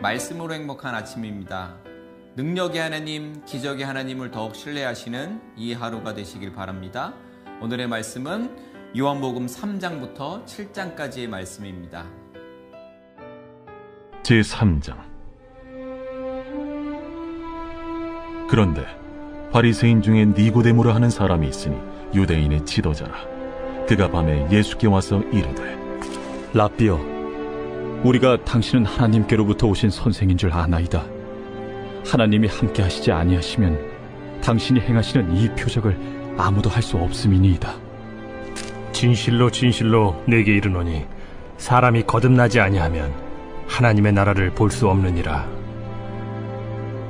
말씀으로 행복한 아침입니다. 능력의 하나님, 기적의 하나님을 더욱 신뢰하시는 이 하루가 되시길 바랍니다. 오늘의 말씀은 요한복음 3장부터 7장까지의 말씀입니다. 제3장. 그런데 바리새인 중에 니고데모라 하는 사람이 있으니 유대인의 지도자라. 그가 밤에 예수께 와서 이르되, 랍비여, 우리가 당신은 하나님께로부터 오신 선생인 줄 아나이다. 하나님이 함께 하시지 아니하시면 당신이 행하시는 이 표적을 아무도 할 수 없음이니이다. 진실로 진실로 내게 이르노니 사람이 거듭나지 아니하면 하나님의 나라를 볼 수 없느니라.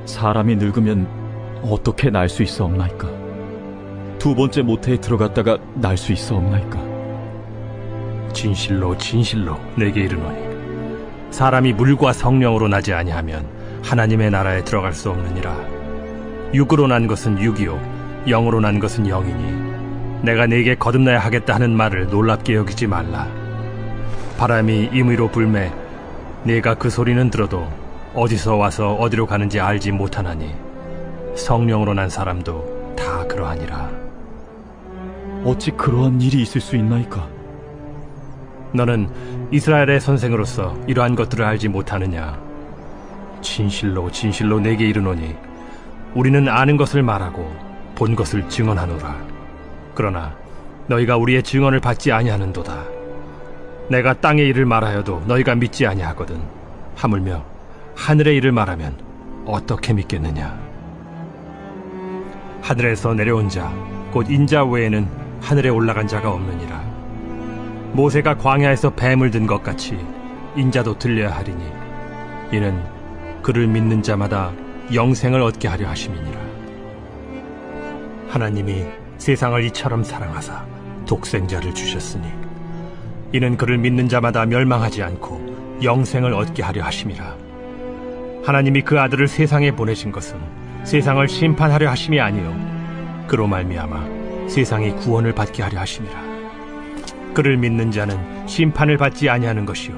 사람이 늙으면 어떻게 날 수 있사옵나이까? 두 번째 모태에 들어갔다가 날 수 있사옵나이까? 진실로 진실로 내게 이르노니 사람이 물과 성령으로 나지 아니하면 하나님의 나라에 들어갈 수 없느니라. 육으로 난 것은 육이요 영으로 난 것은 영이니 내가 네게 거듭나야 하겠다 하는 말을 놀랍게 여기지 말라. 바람이 임의로 불매 네가 그 소리는 들어도 어디서 와서 어디로 가는지 알지 못하나니 성령으로 난 사람도 다 그러하니라. 어찌 그러한 일이 있을 수 있나이까? 너는 이스라엘의 선생으로서 이러한 것들을 알지 못하느냐? 진실로 진실로 내게 이르노니 우리는 아는 것을 말하고 본 것을 증언하노라. 그러나 너희가 우리의 증언을 받지 아니하는도다. 내가 땅의 일을 말하여도 너희가 믿지 아니하거든. 하물며 하늘의 일을 말하면 어떻게 믿겠느냐? 하늘에서 내려온 자 곧 인자 외에는 하늘에 올라간 자가 없느니라. 모세가 광야에서 뱀을 든 것 같이 인자도 들려야 하리니 이는 그를 믿는 자마다 영생을 얻게 하려 하심이니라. 하나님이 세상을 이처럼 사랑하사 독생자를 주셨으니 이는 그를 믿는 자마다 멸망하지 않고 영생을 얻게 하려 하심이라. 하나님이 그 아들을 세상에 보내신 것은 세상을 심판하려 하심이 아니요 그로 말미암아 세상이 구원을 받게 하려 하심이라. 그를 믿는 자는 심판을 받지 아니하는 것이요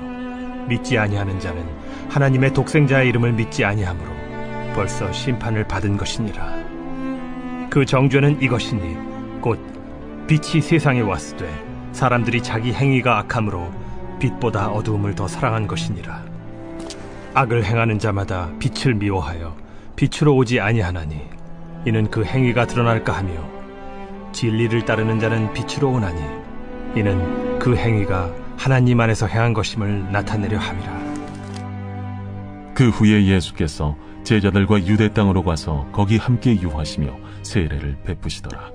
믿지 아니하는 자는 하나님의 독생자의 이름을 믿지 아니하므로 벌써 심판을 받은 것이니라. 그 정죄는 이것이니 곧 빛이 세상에 왔으되 사람들이 자기 행위가 악함으로 빛보다 어두움을 더 사랑한 것이니라. 악을 행하는 자마다 빛을 미워하여 빛으로 오지 아니하나니 이는 그 행위가 드러날까 하며 진리를 따르는 자는 빛으로 오나니 이는 그 행위가 하나님 안에서 행한 것임을 나타내려 함이라. 그 후에 예수께서 제자들과 유대 땅으로 가서 거기 함께 유하시며 세례를 베푸시더라.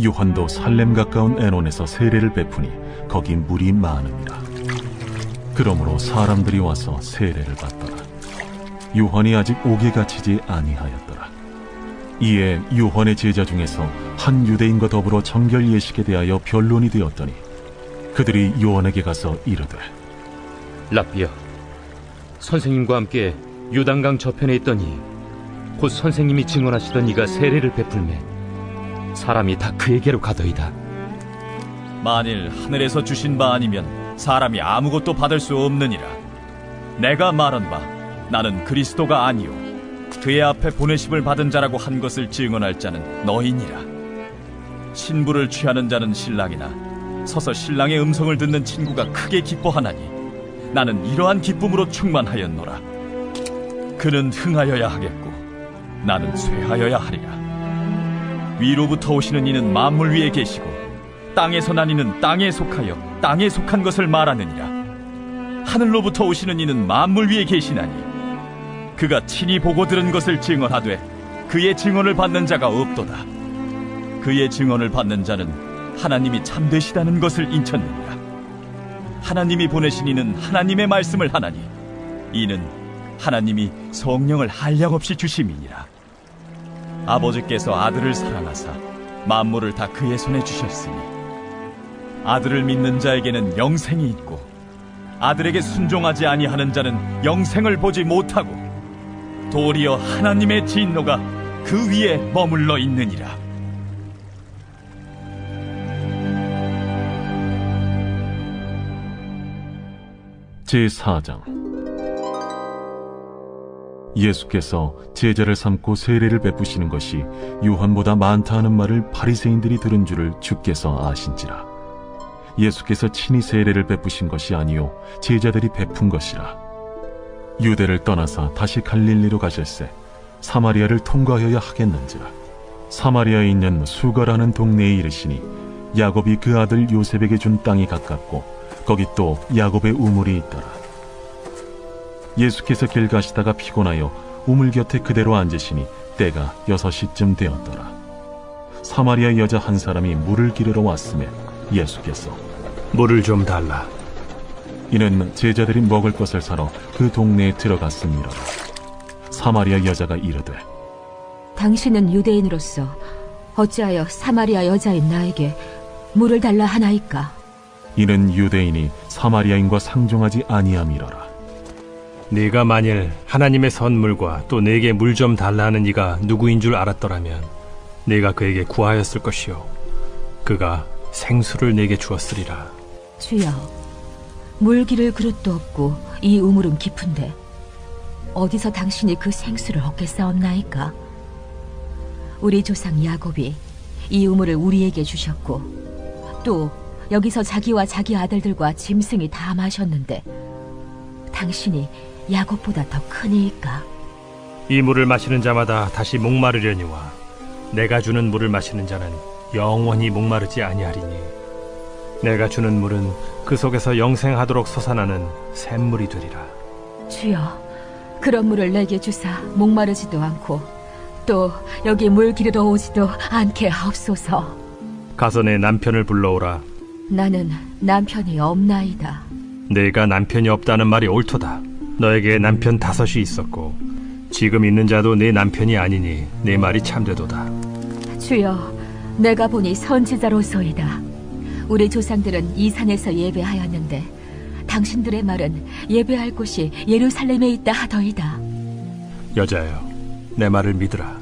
요한도 살렘 가까운 에논에서 세례를 베푸니 거기 물이 많음이라. 그러므로 사람들이 와서 세례를 받더라. 요한이 아직 옥에 갇히지 아니하였더라. 이에 요한의 제자 중에서 한 유대인과 더불어 정결 예식에 대하여 변론이 되었더니 그들이 요한에게 가서 이르되, 랍비여, 선생님과 함께 요단강 저편에 있더니 곧 선생님이 증언하시던 이가 세례를 베풀매 사람이 다 그에게로 가더이다. 만일 하늘에서 주신 바 아니면 사람이 아무것도 받을 수 없느니라. 내가 말한 바 나는 그리스도가 아니요 그의 앞에 보내심을 받은 자라고 한 것을 증언할 자는 너희니라. 신부를 취하는 자는 신랑이나 서서 신랑의 음성을 듣는 친구가 크게 기뻐하나니 나는 이러한 기쁨으로 충만하였노라. 그는 흥하여야 하겠고 나는 쇠하여야 하리라. 위로부터 오시는 이는 만물 위에 계시고 땅에서 난 이는 땅에 속하여 땅에 속한 것을 말하느니라. 하늘로부터 오시는 이는 만물 위에 계시나니 그가 친히 보고 들은 것을 증언하되 그의 증언을 받는 자가 없도다. 그의 증언을 받는 자는 하나님이 참되시다는 것을 인쳤느니라. 하나님이 보내신 이는 하나님의 말씀을 하나니 이는 하나님이 성령을 한량없이 주심이니라. 아버지께서 아들을 사랑하사 만물을 다 그의 손에 주셨으니 아들을 믿는 자에게는 영생이 있고 아들에게 순종하지 아니하는 자는 영생을 보지 못하고 도리어 하나님의 진노가 그 위에 머물러 있느니라. 제4장. 예수께서 제자를 삼고 세례를 베푸시는 것이 요한보다 많다 하는 말을 바리새인들이 들은 줄을 주께서 아신지라. 예수께서 친히 세례를 베푸신 것이 아니요 제자들이 베푼 것이라. 유대를 떠나사 다시 갈릴리로 가실새 사마리아를 통과하여야 하겠는지라. 사마리아에 있는 수가라는 동네에 이르시니 야곱이 그 아들 요셉에게 준 땅이 가깝고 거기 또 야곱의 우물이 있더라. 예수께서 길 가시다가 피곤하여 우물 곁에 그대로 앉으시니 때가 6시쯤 되었더라. 사마리아 여자 한 사람이 물을 기르러 왔음에 예수께서 물을 좀 달라. 이는 제자들이 먹을 것을 사러 그 동네에 들어갔음이라. 사마리아 여자가 이르되 당신은 유대인으로서 어찌하여 사마리아 여자인 나에게 물을 달라 하나이까? 이는 유대인이 사마리아인과 상종하지 아니함이러라. 네가 만일 하나님의 선물과 또 내게 물 좀 달라는 이가 누구인 줄 알았더라면 네가 그에게 구하였을 것이요 그가 생수를 내게 주었으리라. 주여, 물 기를 그릇도 없고 이 우물은 깊은데 어디서 당신이 그 생수를 얻겠사옵나이까? 우리 조상 야곱이 이 우물을 우리에게 주셨고 또 여기서 자기와 자기 아들들과 짐승이 다 마셨는데 당신이 야곱보다 더 크니이까? 이 물을 마시는 자마다 다시 목마르려니와 내가 주는 물을 마시는 자는 영원히 목마르지 아니하리니 내가 주는 물은 그 속에서 영생하도록 솟아나는 샘물이 되리라. 주여, 그런 물을 내게 주사 목마르지도 않고 또 여기 물 기르러 오지도 않게 하옵소서. 가서 내 남편을 불러오라. 나는 남편이 없나이다. 내가 남편이 없다는 말이 옳도다. 너에게 남편 5이 있었고 지금 있는 자도 내 남편이 아니니 내 말이 참되도다. 주여, 내가 보니 선지자로소이다. 우리 조상들은 이 산에서 예배하였는데 당신들의 말은 예배할 곳이 예루살렘에 있다 하더이다. 여자여, 내 말을 믿으라.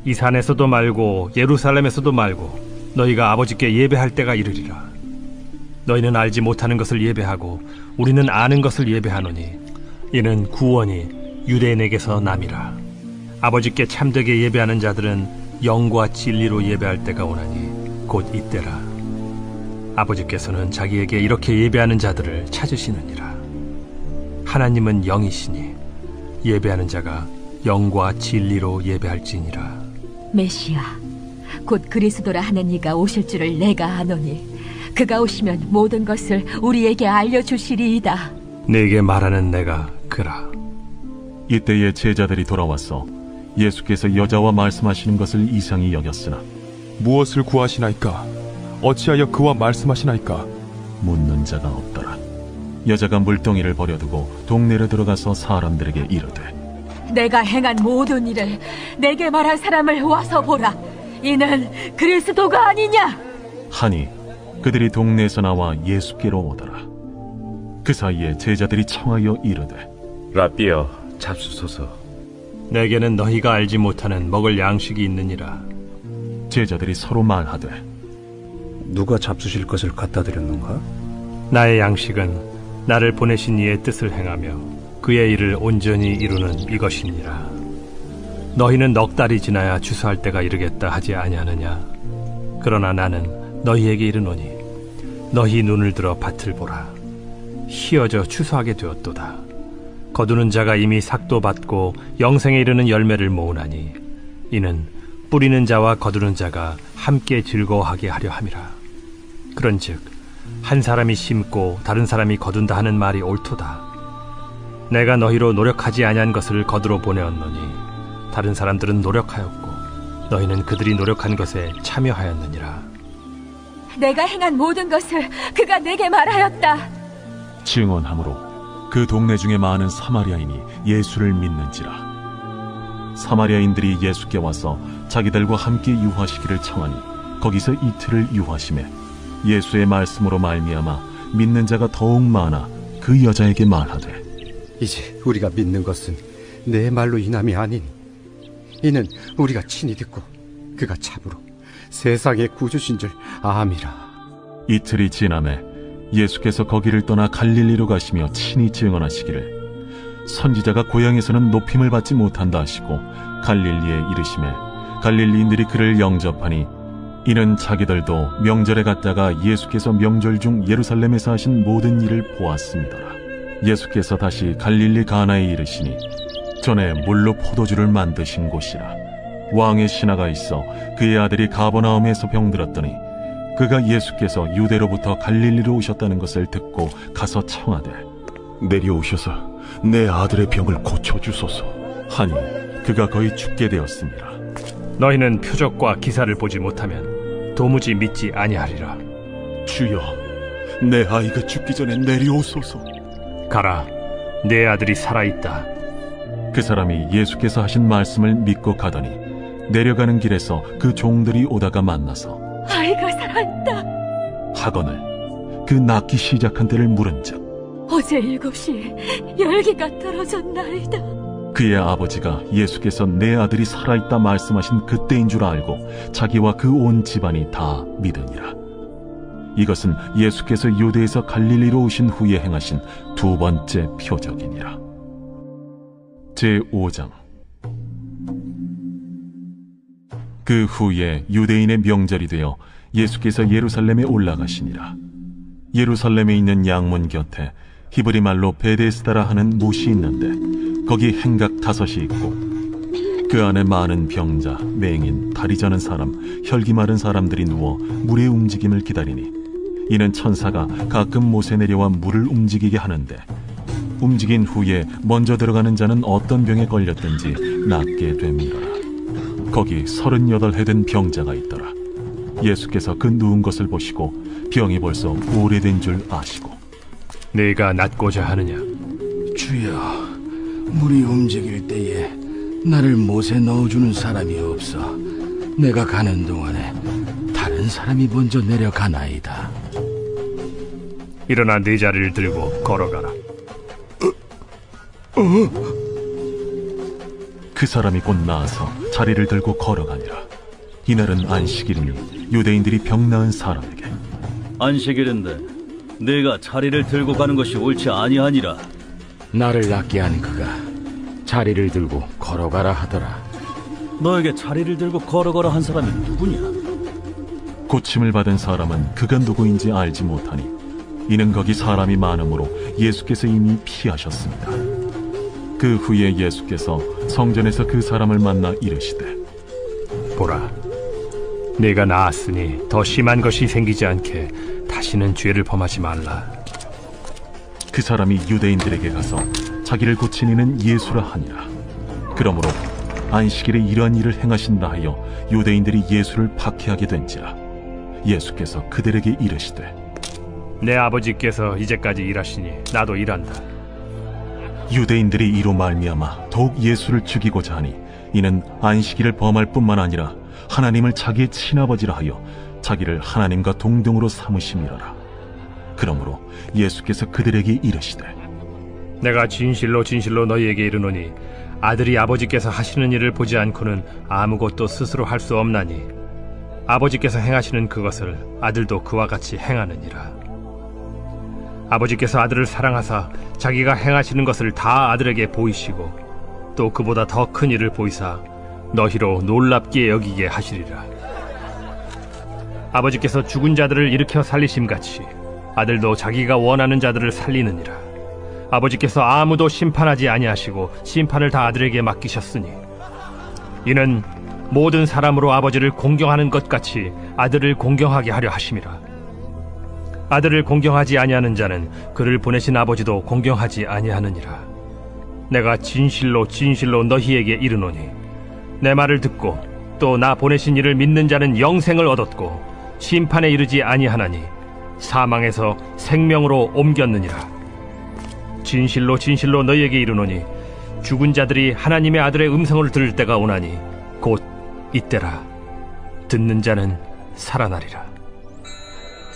이 산에서도 말고 예루살렘에서도 말고 너희가 아버지께 예배할 때가 이르리라. 너희는 알지 못하는 것을 예배하고 우리는 아는 것을 예배하노니 이는 구원이 유대인에게서 남이라. 아버지께 참되게 예배하는 자들은 영과 진리로 예배할 때가 오나니 곧 이때라. 아버지께서는 자기에게 이렇게 예배하는 자들을 찾으시느니라. 하나님은 영이시니 예배하는 자가 영과 진리로 예배할지니라. 메시아, 곧 그리스도라 하는 이가 오실 줄을 내가 아노니 그가 오시면 모든 것을 우리에게 알려주시리이다. 네게 말하는 내가 그라. 이때에 제자들이 돌아와서 예수께서 여자와 말씀하시는 것을 이상히 여겼으나 무엇을 구하시나이까? 어찌하여 그와 말씀하시나이까? 묻는 자가 없더라. 여자가 물동이를 버려두고 동네로 들어가서 사람들에게 이르되 내가 행한 모든 일을 내게 말한 사람을 와서 보라. 이는 그리스도가 아니냐? 하니 그들이 동네에서 나와 예수께로 오더라. 그 사이에 제자들이 청하여 이르되 라삐여, 잡수소서. 내게는 너희가 알지 못하는 먹을 양식이 있느니라. 제자들이 서로 말하되 누가 잡수실 것을 갖다 드렸는가? 나의 양식은 나를 보내신 이의 뜻을 행하며 그의 일을 온전히 이루는 이것이니라. 너희는 넉 달이 지나야 추수할 때가 이르겠다 하지 아니하느냐? 그러나 나는 너희에게 이르노니 너희 눈을 들어 밭을 보라. 희어져 추수하게 되었도다. 거두는 자가 이미 삭도 받고 영생에 이르는 열매를 모으나니 이는 뿌리는 자와 거두는 자가 함께 즐거워하게 하려 함이라. 그런즉 한 사람이 심고 다른 사람이 거둔다 하는 말이 옳도다. 내가 너희로 노력하지 아니한 것을 거두러 보내었노니 다른 사람들은 노력하였고 너희는 그들이 노력한 것에 참여하였느니라. 내가 행한 모든 것을 그가 내게 말하였다. 증언하므로 그 동네 중에 많은 사마리아인이 예수를 믿는지라. 사마리아인들이 예수께 와서 자기들과 함께 유하시기를 청하니 거기서 이틀을 유하시매 예수의 말씀으로 말미암아 믿는 자가 더욱 많아 그 여자에게 말하되 이제 우리가 믿는 것은 내 말로 인함이 아니니 이는 우리가 친히 듣고 그가 참으로 세상의 구주신 줄 암이라. 이틀이 지나매 예수께서 거기를 떠나 갈릴리로 가시며 친히 증언하시기를 선지자가 고향에서는 높임을 받지 못한다 하시고 갈릴리에 이르시매 갈릴리인들이 그를 영접하니 이는 자기들도 명절에 갔다가 예수께서 명절 중 예루살렘에서 하신 모든 일을 보았습니다라. 예수께서 다시 갈릴리 가나에 이르시니 전에 물로 포도주를 만드신 곳이라. 왕의 신하가 있어 그의 아들이 가버나움에서 병들었더니 그가 예수께서 유대로부터 갈릴리로 오셨다는 것을 듣고 가서 청하되 내려오셔서 내 아들의 병을 고쳐주소서 하니 그가 거의 죽게 되었습니다. 너희는 표적과 기사를 보지 못하면 도무지 믿지 아니하리라. 주여, 내 아이가 죽기 전에 내려오소서. 가라, 내 아들이 살아있다. 그 사람이 예수께서 하신 말씀을 믿고 가더니 내려가는 길에서 그 종들이 오다가 만나서 아이가 살아있다 하거늘 그 낳기 시작한 때를 물은즉 어제 7시에 열기가 떨어졌나이다. 그의 아버지가 예수께서 내 아들이 살아있다 말씀하신 그때인 줄 알고 자기와 그 온 집안이 다 믿으니라. 이것은 예수께서 유대에서 갈릴리로 오신 후에 행하신 두 번째 표적이니라. 제5장. 그 후에 유대인의 명절이 되어 예수께서 예루살렘에 올라가시니라. 예루살렘에 있는 양문 곁에 히브리 말로 베데스다라 하는 못이 있는데 거기 행각 5이 있고 그 안에 많은 병자, 맹인, 다리 저는 사람, 혈기 마른 사람들이 누워 물의 움직임을 기다리니 이는 천사가 가끔 못에 내려와 물을 움직이게 하는데 움직인 후에 먼저 들어가는 자는 어떤 병에 걸렸든지 낫게 됩니다. 거기 38해 된 병자가 있더라. 예수께서 그 누운 것을 보시고 병이 벌써 오래된 줄 아시고 네가 낫고자 하느냐? 주여, 물이 움직일 때에 나를 못에 넣어주는 사람이 없어 내가 가는 동안에 다른 사람이 먼저 내려가나이다. 일어나 네 자리를 들고 걸어가라. 그 사람이 곧 나아서 자리를 들고 걸어가니라. 이날은 안식일이니 유대인들이 병 나은 사람에게 안식일인데 네가 자리를 들고 가는 것이 옳지 아니하니라. 나를 낫게 한 그가 자리를 들고 걸어가라 하더라. 너에게 자리를 들고 걸어가라 한 사람이 누구냐? 고침을 받은 사람은 그가 누구인지 알지 못하니 이는 거기 사람이 많으므로 예수께서 이미 피하셨습니다. 그 후에 예수께서 성전에서 그 사람을 만나 이르시되 보라, 네가 나았으니 더 심한 것이 생기지 않게 다시는 죄를 범하지 말라. 그 사람이 유대인들에게 가서 자기를 고친 이는 예수라 하니라. 그러므로 안식일에 이러한 일을 행하신다 하여 유대인들이 예수를 박해하게 된지라. 예수께서 그들에게 이르시되 내 아버지께서 이제까지 일하시니 나도 일한다. 유대인들이 이로 말미암아 더욱 예수를 죽이고자 하니 이는 안식일을 범할 뿐만 아니라 하나님을 자기의 친아버지라 하여 자기를 하나님과 동등으로 삼으심이라라. 그러므로 예수께서 그들에게 이르시되 내가 진실로 진실로 너희에게 이르노니 아들이 아버지께서 하시는 일을 보지 않고는 아무것도 스스로 할 수 없나니 아버지께서 행하시는 그것을 아들도 그와 같이 행하느니라. 아버지께서 아들을 사랑하사 자기가 행하시는 것을 다 아들에게 보이시고 또 그보다 더 큰 일을 보이사 너희로 놀랍게 여기게 하시리라. 아버지께서 죽은 자들을 일으켜 살리심같이 아들도 자기가 원하는 자들을 살리느니라. 아버지께서 아무도 심판하지 아니하시고 심판을 다 아들에게 맡기셨으니 이는 모든 사람으로 아버지를 공경하는 것 같이 아들을 공경하게 하려 하심이라. 아들을 공경하지 아니하는 자는 그를 보내신 아버지도 공경하지 아니하느니라. 내가 진실로 진실로 너희에게 이르노니 내 말을 듣고 또 나 보내신 이를 믿는 자는 영생을 얻었고 심판에 이르지 아니하나니 사망에서 생명으로 옮겼느니라. 진실로 진실로 너희에게 이르노니 죽은 자들이 하나님의 아들의 음성을 들을 때가 오나니 곧 이때라. 듣는 자는 살아나리라.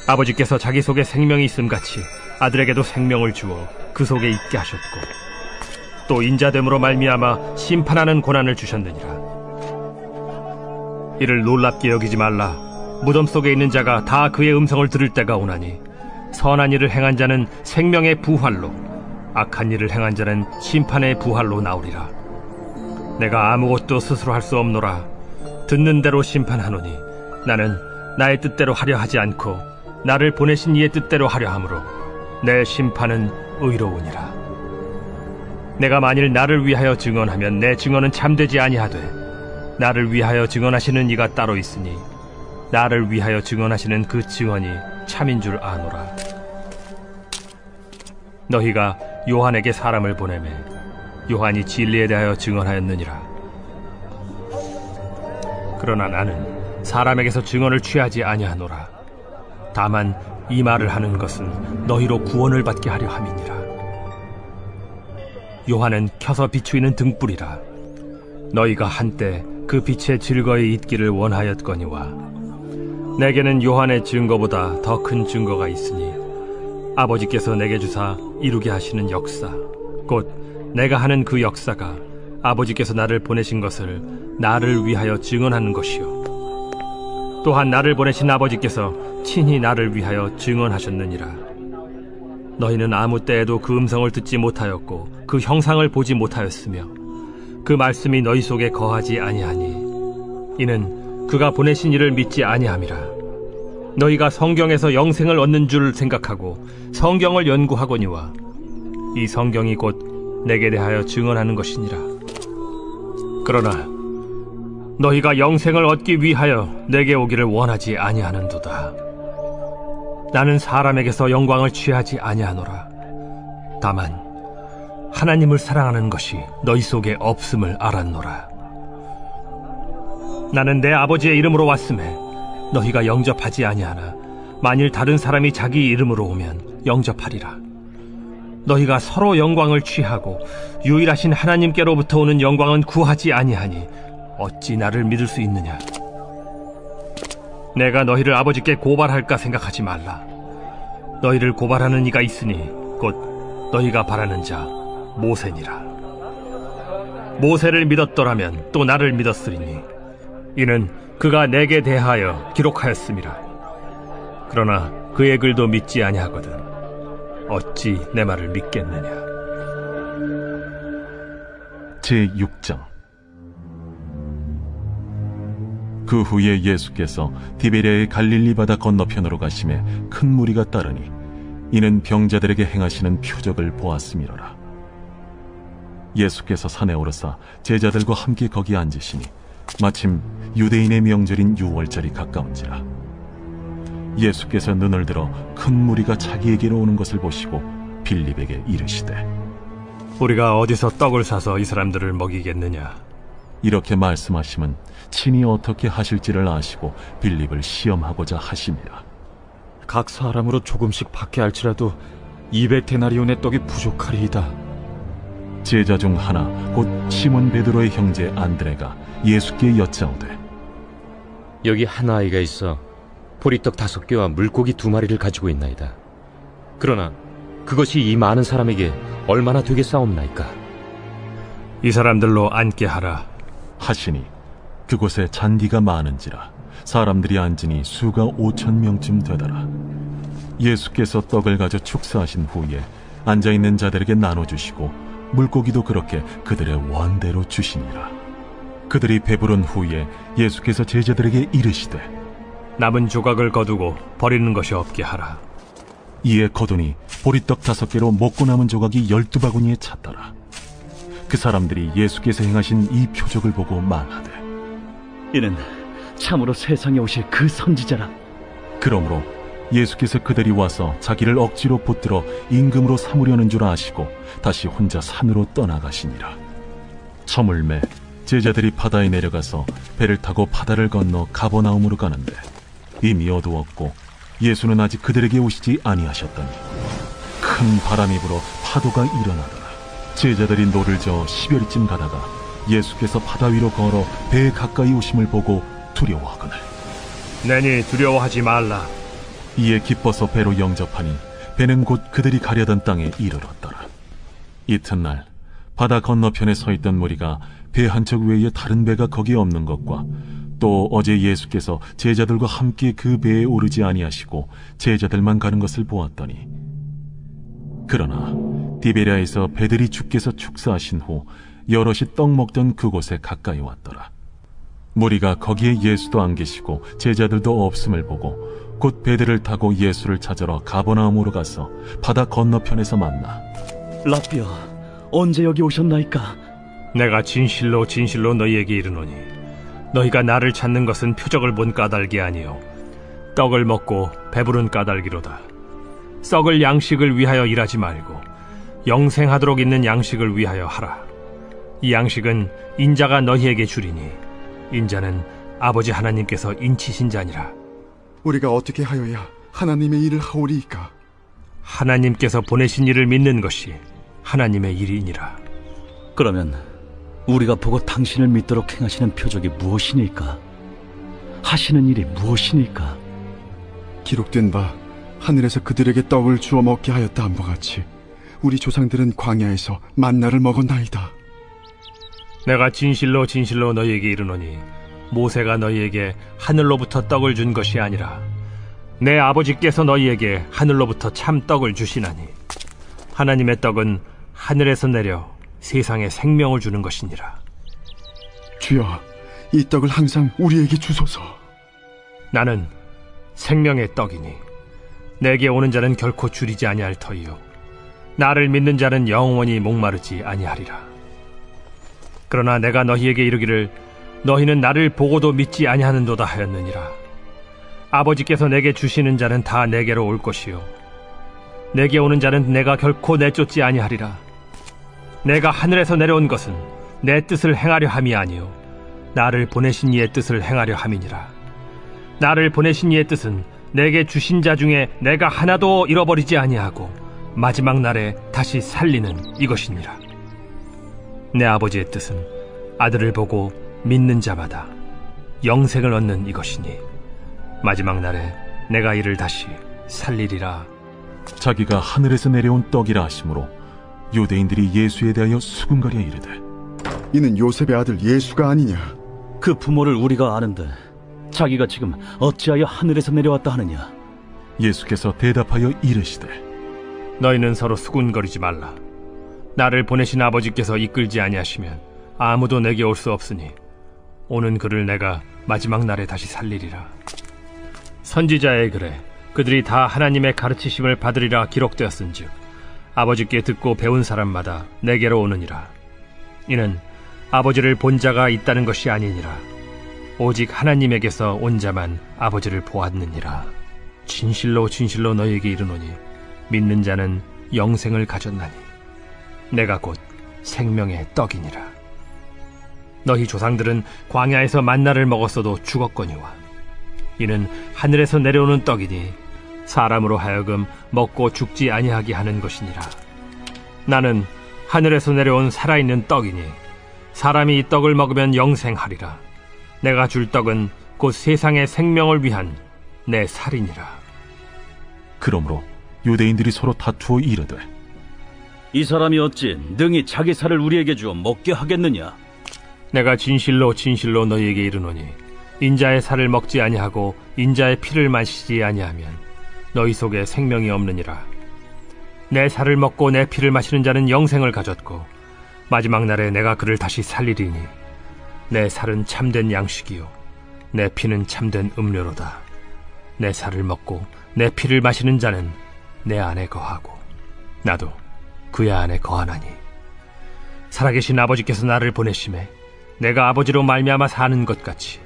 아버지께서 자기 속에 생명이 있음같이 아들에게도 생명을 주어 그 속에 있게 하셨고 또 인자됨으로 말미암아 심판하는 고난을 주셨느니라. 이를 놀랍게 여기지 말라. 무덤 속에 있는 자가 다 그의 음성을 들을 때가 오나니 선한 일을 행한 자는 생명의 부활로 악한 일을 행한 자는 심판의 부활로 나오리라. 내가 아무것도 스스로 할 수 없노라. 듣는 대로 심판하노니 나는 나의 뜻대로 하려 하지 않고 나를 보내신 이의 뜻대로 하려 함으로 내 심판은 의로우니라. 내가 만일 나를 위하여 증언하면 내 증언은 참되지 아니하되 나를 위하여 증언하시는 이가 따로 있으니 나를 위하여 증언하시는 그 증언이 참인 줄 아노라. 너희가 요한에게 사람을 보내매 요한이 진리에 대하여 증언하였느니라. 그러나 나는 사람에게서 증언을 취하지 아니하노라. 다만 이 말을 하는 것은 너희로 구원을 받게 하려 함이니라. 요한은 켜서 비추이는 등불이라. 너희가 한때 그 빛에 즐거이 있기를 원하였거니와 내게는 요한의 증거보다 더 큰 증거가 있으니 아버지께서 내게 주사 이루게 하시는 역사, 곧 내가 하는 그 역사가 아버지께서 나를 보내신 것을 나를 위하여 증언하는 것이요 또한 나를 보내신 아버지께서 친히 나를 위하여 증언하셨느니라. 너희는 아무 때에도 그 음성을 듣지 못하였고 그 형상을 보지 못하였으며 그 말씀이 너희 속에 거하지 아니하니 이는 그가 보내신 이를 믿지 아니함이라. 너희가 성경에서 영생을 얻는 줄 생각하고 성경을 연구하거니와 이 성경이 곧 내게 대하여 증언하는 것이니라. 그러나 너희가 영생을 얻기 위하여 내게 오기를 원하지 아니하는도다. 나는 사람에게서 영광을 취하지 아니하노라. 다만 하나님을 사랑하는 것이 너희 속에 없음을 알았노라. 나는 내 아버지의 이름으로 왔음에 너희가 영접하지 아니하나 만일 다른 사람이 자기 이름으로 오면 영접하리라. 너희가 서로 영광을 취하고 유일하신 하나님께로부터 오는 영광은 구하지 아니하니 어찌 나를 믿을 수 있느냐? 내가 너희를 아버지께 고발할까 생각하지 말라. 너희를 고발하는 이가 있으니 곧 너희가 바라는 자 모세니라. 모세를 믿었더라면 또 나를 믿었으리니 이는 그가 내게 대하여 기록하였음이라. 그러나 그의 글도 믿지 아니하거든 어찌 내 말을 믿겠느냐? 제6장. 그 후에 예수께서 디베랴의 갈릴리 바다 건너편으로 가심에 큰 무리가 따르니 이는 병자들에게 행하시는 표적을 보았음이로라. 예수께서 산에 오르사 제자들과 함께 거기 앉으시니 마침 유대인의 명절인 유월절이 가까운지라. 예수께서 눈을 들어 큰 무리가 자기에게로 오는 것을 보시고 빌립에게 이르시되 우리가 어디서 떡을 사서 이 사람들을 먹이겠느냐? 이렇게 말씀하시면 친히 어떻게 하실지를 아시고 빌립을 시험하고자 하심이라. 각 사람으로 조금씩 받게 할지라도 200데나리온의 떡이 부족하리이다. 제자 중 하나 곧 시몬 베드로의 형제 안드레가 예수께 여짜오되 여기 한 아이가 있어 보리떡 5개와 물고기 2마리를 가지고 있나이다. 그러나 그것이 이 많은 사람에게 얼마나 되겠사옵나이까? 이 사람들로 앉게 하라 하시니 그곳에 잔디가 많은지라 사람들이 앉으니 수가 5,000명쯤 되더라. 예수께서 떡을 가져 축사하신 후에 앉아있는 자들에게 나눠주시고 물고기도 그렇게 그들의 원대로 주시니라. 그들이 배부른 후에 예수께서 제자들에게 이르시되 남은 조각을 거두고 버리는 것이 없게 하라. 이에 거두니 보리떡 5개로 먹고 남은 조각이 12바구니에 찼더라. 그 사람들이 예수께서 행하신 이 표적을 보고 말하되 이는 참으로 세상에 오실 그 선지자라. 그러므로 예수께서 그들이 와서 자기를 억지로 붙들어 임금으로 삼으려는 줄 아시고 다시 혼자 산으로 떠나가시니라. 저물매 제자들이 바다에 내려가서 배를 타고 바다를 건너 가버나움으로 가는데 이미 어두웠고 예수는 아직 그들에게 오시지 아니하셨더니 큰 바람이 불어 파도가 일어나더라. 제자들이 노를 저어 10여리쯤 가다가 예수께서 바다 위로 걸어 배에 가까이 오심을 보고 두려워하거늘 내니 두려워하지 말라. 이에 기뻐서 배로 영접하니 배는 곧 그들이 가려던 땅에 이르렀더라. 이튿날 바다 건너편에 서 있던 무리가 배 한 척 외에 다른 배가 거기에 없는 것과 또 어제 예수께서 제자들과 함께 그 배에 오르지 아니하시고 제자들만 가는 것을 보았더니 그러나 디베랴에서 배들이 주께서 축사하신 후 여럿이 떡 먹던 그곳에 가까이 왔더라. 무리가 거기에 예수도 안 계시고 제자들도 없음을 보고 곧 배들을 타고 예수를 찾으러 가버나움으로 가서 바다 건너편에서 만나 라삐어, 언제 여기 오셨나이까? 내가 진실로 진실로 너희에게 이르노니 너희가 나를 찾는 것은 표적을 본 까닭이 아니요 떡을 먹고 배부른 까닭이로다. 썩을 양식을 위하여 일하지 말고 영생하도록 있는 양식을 위하여 하라. 이 양식은 인자가 너희에게 주리니 인자는 아버지 하나님께서 인치신 자니라. 우리가 어떻게 하여야 하나님의 일을 하오리이까? 하나님께서 보내신 이를 믿는 것이 하나님의 일이니라. 그러면 우리가 보고 당신을 믿도록 행하시는 표적이 무엇이니까? 하시는 일이 무엇이니까? 기록된 바 하늘에서 그들에게 떡을 주어 먹게 하였다 함과 같이 우리 조상들은 광야에서 만나를 먹었나이다. 내가 진실로 진실로 너희에게 이르노니 모세가 너희에게 하늘로부터 떡을 준 것이 아니라 내 아버지께서 너희에게 하늘로부터 참 떡을 주시나니 하나님의 떡은 하늘에서 내려 세상에 생명을 주는 것이니라. 주여, 이 떡을 항상 우리에게 주소서. 나는 생명의 떡이니 내게 오는 자는 결코 줄이지 아니할 터이요 나를 믿는 자는 영원히 목마르지 아니하리라. 그러나 내가 너희에게 이르기를 너희는 나를 보고도 믿지 아니하는도다 하였느니라. 아버지께서 내게 주시는 자는 다 내게로 올 것이요 내게 오는 자는 내가 결코 내쫓지 아니하리라. 내가 하늘에서 내려온 것은 내 뜻을 행하려 함이 아니요 나를 보내신 이의 뜻을 행하려 함이니라. 나를 보내신 이의 뜻은 내게 주신 자 중에 내가 하나도 잃어버리지 아니하고 마지막 날에 다시 살리는 이것이니라. 내 아버지의 뜻은 아들을 보고 믿는 자마다 영생을 얻는 이것이니 마지막 날에 내가 이를 다시 살리리라. 자기가 하늘에서 내려온 떡이라 하심으로 유대인들이 예수에 대하여 수군거려 이르되 이는 요셉의 아들 예수가 아니냐? 그 부모를 우리가 아는데 자기가 지금 어찌하여 하늘에서 내려왔다 하느냐? 예수께서 대답하여 이르시되 너희는 서로 수군거리지 말라. 나를 보내신 아버지께서 이끌지 아니하시면 아무도 내게 올 수 없으니 오는 그를 내가 마지막 날에 다시 살리리라. 선지자의 글에 그들이 다 하나님의 가르치심을 받으리라 기록되었은즉 아버지께 듣고 배운 사람마다 내게로 오느니라. 이는 아버지를 본 자가 있다는 것이 아니니라. 오직 하나님에게서 온 자만 아버지를 보았느니라. 진실로 진실로 너희에게 이르노니 믿는 자는 영생을 가졌나니 내가 곧 생명의 떡이니라. 너희 조상들은 광야에서 만나를 먹었어도 죽었거니와 이는 하늘에서 내려오는 떡이니 사람으로 하여금 먹고 죽지 아니하게 하는 것이니라. 나는 하늘에서 내려온 살아있는 떡이니 사람이 이 떡을 먹으면 영생하리라. 내가 줄 떡은 곧 세상의 생명을 위한 내 살이니라. 그러므로 유대인들이 서로 다투어 이르되 이 사람이 어찌 능히 자기 살을 우리에게 주어 먹게 하겠느냐? 내가 진실로 진실로 너희에게 이르노니 인자의 살을 먹지 아니하고 인자의 피를 마시지 아니하면 너희 속에 생명이 없느니라. 내 살을 먹고 내 피를 마시는 자는 영생을 가졌고 마지막 날에 내가 그를 다시 살리리니 내 살은 참된 양식이요 내 피는 참된 음료로다. 내 살을 먹고 내 피를 마시는 자는 내 안에 거하고 나도 그의 안에 거하나니 살아계신 아버지께서 나를 보내심에 내가 아버지로 말미암아 사는 것 같이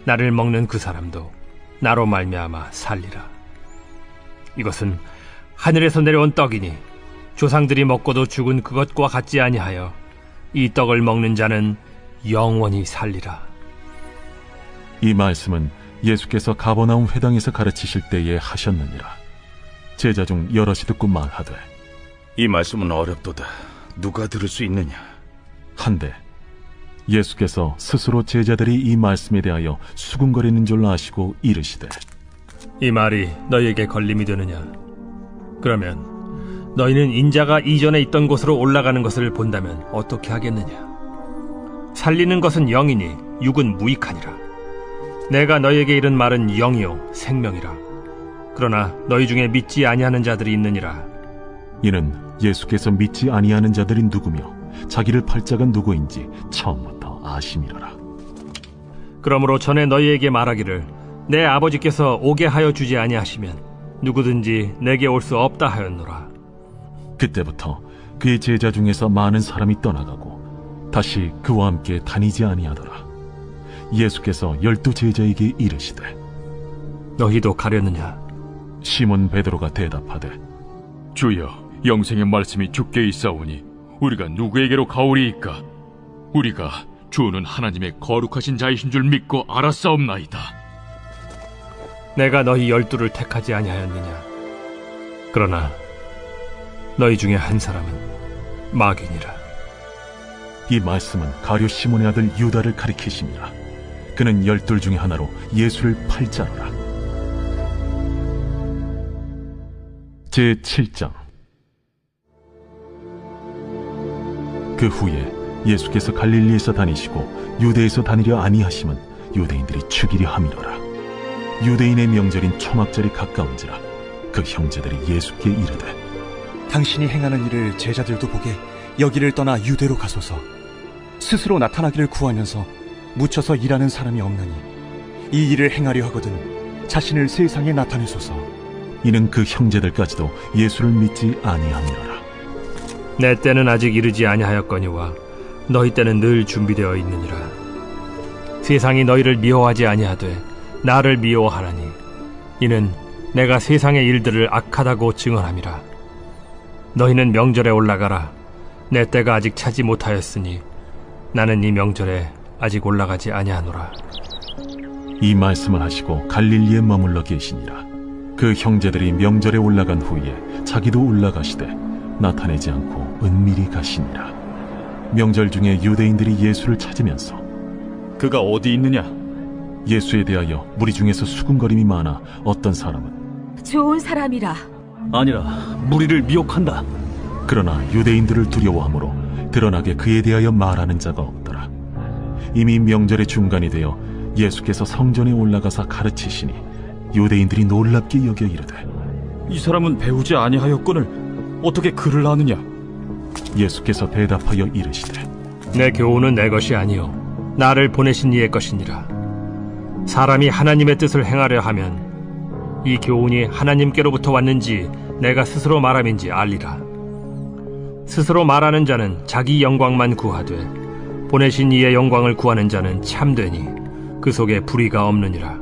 나를 먹는 그 사람도 나로 말미암아 살리라. 이것은 하늘에서 내려온 떡이니 조상들이 먹고도 죽은 그것과 같지 아니하여 이 떡을 먹는 자는 영원히 살리라. 이 말씀은 예수께서 가버나움 회당에서 가르치실 때에 하셨느니라. 제자 중 여럿이 듣고 말하되 이 말씀은 어렵도다. 누가 들을 수 있느냐? 한데 예수께서 스스로 제자들이 이 말씀에 대하여 수군거리는 줄 아시고 이르시되 이 말이 너희에게 걸림이 되느냐? 그러면 너희는 인자가 이전에 있던 곳으로 올라가는 것을 본다면 어떻게 하겠느냐? 살리는 것은 영이니 육은 무익하니라. 내가 너희에게 이른 말은 영이요 생명이라. 그러나 너희 중에 믿지 아니하는 자들이 있느니라. 이는 예수께서 믿지 아니하는 자들이 누구며 자기를 팔 자가 누구인지 처음부터 아심이로라. 그러므로 전에 너희에게 말하기를 내 아버지께서 오게 하여 주지 아니하시면 누구든지 내게 올 수 없다 하였노라. 그때부터 그의 제자 중에서 많은 사람이 떠나가고 다시 그와 함께 다니지 아니하더라. 예수께서 12 제자에게 이르시되 너희도 가려느냐? 시몬 베드로가 대답하되 주여, 영생의 말씀이 주께 있사오니 우리가 누구에게로 가오리이까? 우리가 주는 하나님의 거룩하신 자이신 줄 믿고 알았사옵나이다. 내가 너희 12를 택하지 아니하였느냐? 그러나 너희 중에 한 사람은 마귀니라. 이 말씀은 가룟 시몬의 아들 유다를 가리키심이라. 그는 12 중에 하나로 예수를 팔 자로라. 제7장. 그 후에 예수께서 갈릴리에서 다니시고 유대에서 다니려 아니하심은 유대인들이 죽이려 함이로라. 유대인의 명절인 초막절이 가까운지라. 그 형제들이 예수께 이르되 당신이 행하는 일을 제자들도 보게 여기를 떠나 유대로 가소서. 스스로 나타나기를 구하면서 묻혀서 일하는 사람이 없느니 이 일을 행하려 하거든 자신을 세상에 나타내소서. 이는 그 형제들까지도 예수를 믿지 아니함이로라. 내 때는 아직 이르지 아니하였거니와 너희 때는 늘 준비되어 있느니라. 세상이 너희를 미워하지 아니하되 나를 미워하나니 이는 내가 세상의 일들을 악하다고 증언함이라. 너희는 명절에 올라가라. 내 때가 아직 차지 못하였으니 나는 이 명절에 아직 올라가지 아니하노라. 이 말씀을 하시고 갈릴리에 머물러 계시니라. 그 형제들이 명절에 올라간 후에 자기도 올라가시되 나타내지 않고 은밀히 가시니라. 명절 중에 유대인들이 예수를 찾으면서 그가 어디 있느냐? 예수에 대하여 무리 중에서 수군거림이 많아 어떤 사람은 좋은 사람이라. 아니라 무리를 미혹한다. 그러나 유대인들을 두려워하므로 드러나게 그에 대하여 말하는 자가 없더라. 이미 명절의 중간이 되어 예수께서 성전에 올라가사 가르치시니 유대인들이 놀랍게 여겨 이르되 이 사람은 배우지 아니하였거늘 어떻게 글을 아느냐? 예수께서 대답하여 이르시되 내 교훈은 내 것이 아니요 나를 보내신 이의 것이니라. 사람이 하나님의 뜻을 행하려 하면 이 교훈이 하나님께로부터 왔는지 내가 스스로 말함인지 알리라. 스스로 말하는 자는 자기 영광만 구하되 보내신 이의 영광을 구하는 자는 참되니 그 속에 불의가 없느니라.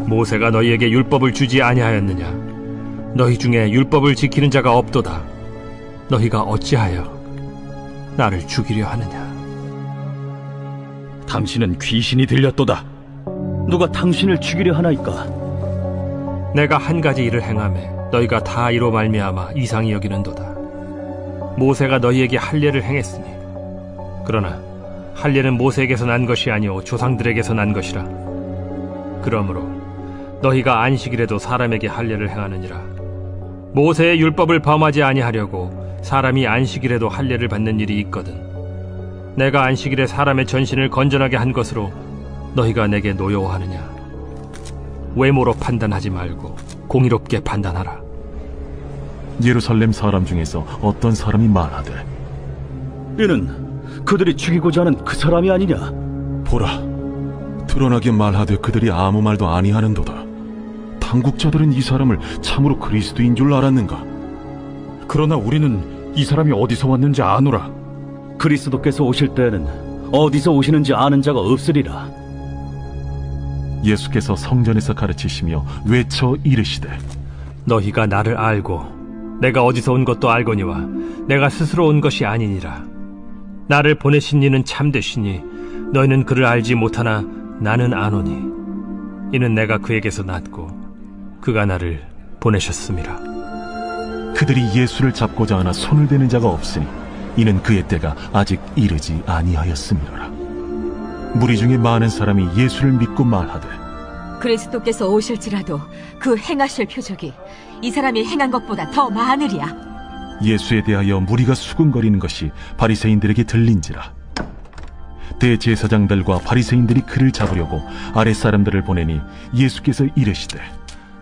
모세가 너희에게 율법을 주지 아니하였느냐? 너희 중에 율법을 지키는 자가 없도다. 너희가 어찌하여 나를 죽이려 하느냐? 당신은 귀신이 들렸도다. 누가 당신을 죽이려 하나이까? 내가 한 가지 일을 행하매 너희가 다 이로 말미암아 이상히 여기는도다. 모세가 너희에게 할례를 행했으니 그러나 할례는 모세에게서 난 것이 아니오 조상들에게서 난 것이라. 그러므로 너희가 안식일에도 사람에게 할례를 행하느니라. 모세의 율법을 범하지 아니하려고 사람이 안식일에도 할례를 받는 일이 있거든. 내가 안식일에 사람의 전신을 건전하게 한 것으로 너희가 내게 노여워하느냐? 외모로 판단하지 말고 공의롭게 판단하라. 예루살렘 사람 중에서 어떤 사람이 말하되 이는 그들이 죽이고자 하는 그 사람이 아니냐? 보라, 드러나게 말하되 그들이 아무 말도 아니하는도다. 당국자들은 이 사람을 참으로 그리스도인 줄 알았는가? 그러나 우리는 이 사람이 어디서 왔는지 아노라. 그리스도께서 오실 때에는 어디서 오시는지 아는 자가 없으리라. 예수께서 성전에서 가르치시며 외쳐 이르시되 너희가 나를 알고 내가 어디서 온 것도 알거니와 내가 스스로 온 것이 아니니라. 나를 보내신 이는 참되시니 너희는 그를 알지 못하나 나는 아노니 이는 내가 그에게서 났고 그가 나를 보내셨음이라. 그들이 예수를 잡고자 하나 손을 대는 자가 없으니 이는 그의 때가 아직 이르지 아니하였음이로라. 무리 중에 많은 사람이 예수를 믿고 말하되 그리스도께서 오실지라도 그 행하실 표적이 이 사람이 행한 것보다 더 많으리야. 예수에 대하여 무리가 수군거리는 것이 바리새인들에게 들린지라. 대제사장들과 바리새인들이 그를 잡으려고 아랫사람들을 보내니 예수께서 이르시되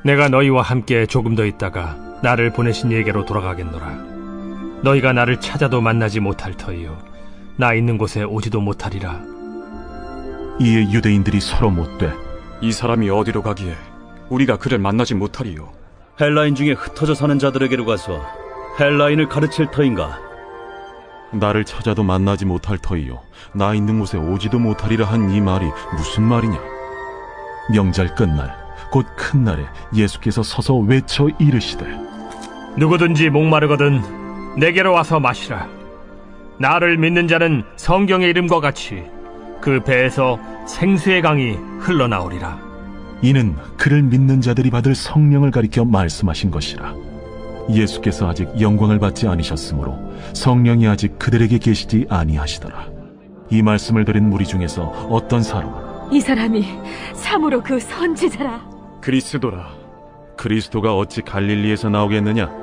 내가 너희와 함께 조금 더 있다가 나를 보내신 이에게로 돌아가겠노라. 너희가 나를 찾아도 만나지 못할 터이요 나 있는 곳에 오지도 못하리라. 이에 유대인들이 서로 묻되 이 사람이 어디로 가기에 우리가 그를 만나지 못하리요? 헬라인 중에 흩어져 사는 자들에게로 가서 헬라인을 가르칠 터인가? 나를 찾아도 만나지 못할 터이요 나 있는 곳에 오지도 못하리라 한 이 말이 무슨 말이냐? 명절 끝날 곧 큰 날에 예수께서 서서 외쳐 이르시되 누구든지 목마르거든 내게로 와서 마시라. 나를 믿는 자는 성경의 이름과 같이 그 배에서 생수의 강이 흘러나오리라. 이는 그를 믿는 자들이 받을 성령을 가리켜 말씀하신 것이라. 예수께서 아직 영광을 받지 않으셨으므로 성령이 아직 그들에게 계시지 아니하시더라. 이 말씀을 들은 무리 중에서 어떤 사람은 이 사람이 참으로 그 선지자라. 그리스도라. 그리스도가 어찌 갈릴리에서 나오겠느냐?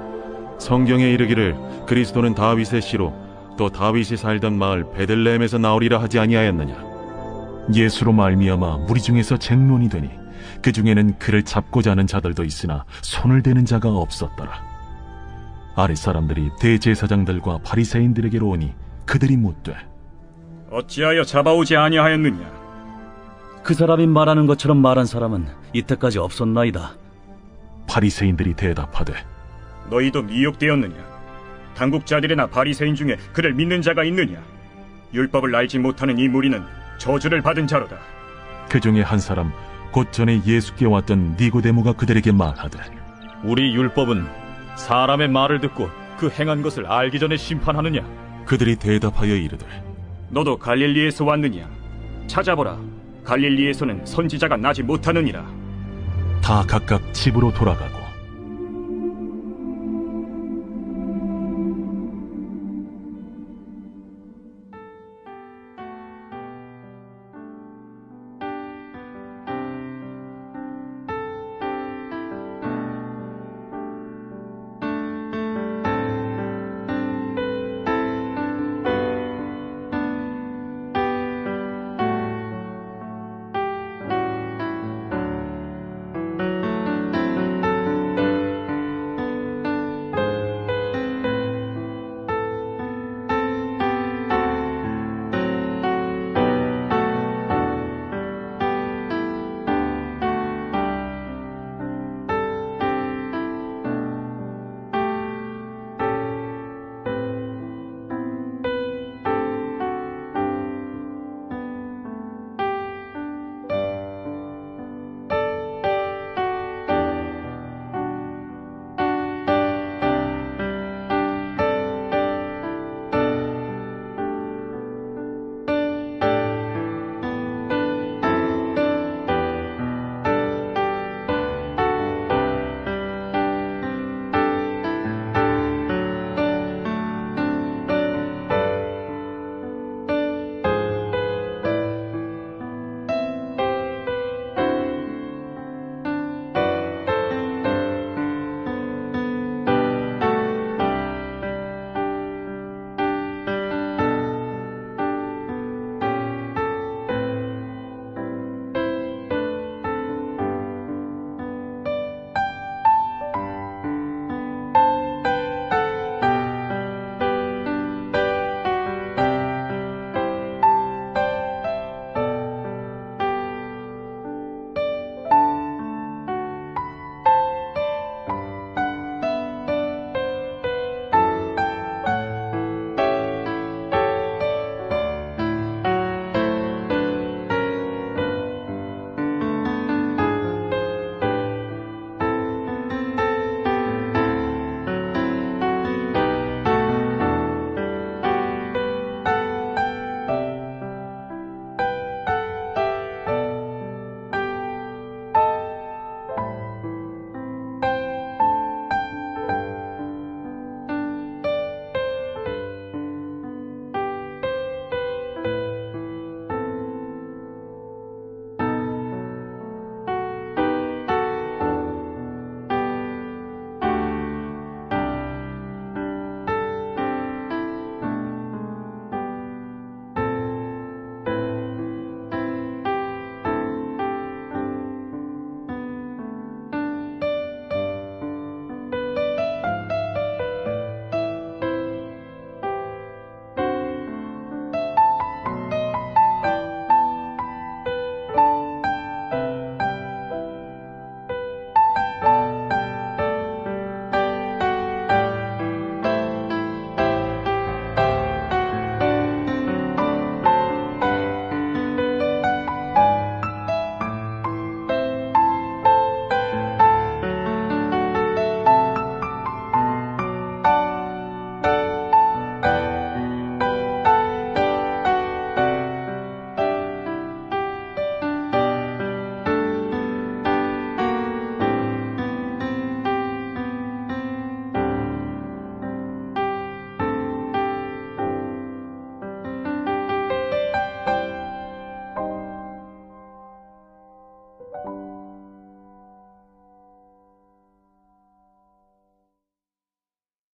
성경에 이르기를 그리스도는 다윗의 씨로 또 다윗이 살던 마을 베들레헴에서 나오리라 하지 아니하였느냐? 예수로 말미암아 무리 중에서 쟁론이 되니 그 중에는 그를 잡고자 하는 자들도 있으나 손을 대는 자가 없었더라. 아랫 사람들이 대제사장들과 바리새인들에게로 오니 그들이 묻되 어찌하여 잡아오지 아니하였느냐? 그 사람이 말하는 것처럼 말한 사람은 이때까지 없었나이다. 바리새인들이 대답하되 너희도 미혹되었느냐? 당국자들이나 바리새인 중에 그를 믿는 자가 있느냐? 율법을 알지 못하는 이 무리는 저주를 받은 자로다. 그 중에 한 사람 곧 전에 예수께 왔던 니고데모가 그들에게 말하되 우리 율법은 사람의 말을 듣고 그 행한 것을 알기 전에 심판하느냐? 그들이 대답하여 이르되 너도 갈릴리에서 왔느냐? 찾아보라. 갈릴리에서는 선지자가 나지 못하느니라. 다 각각 집으로 돌아가고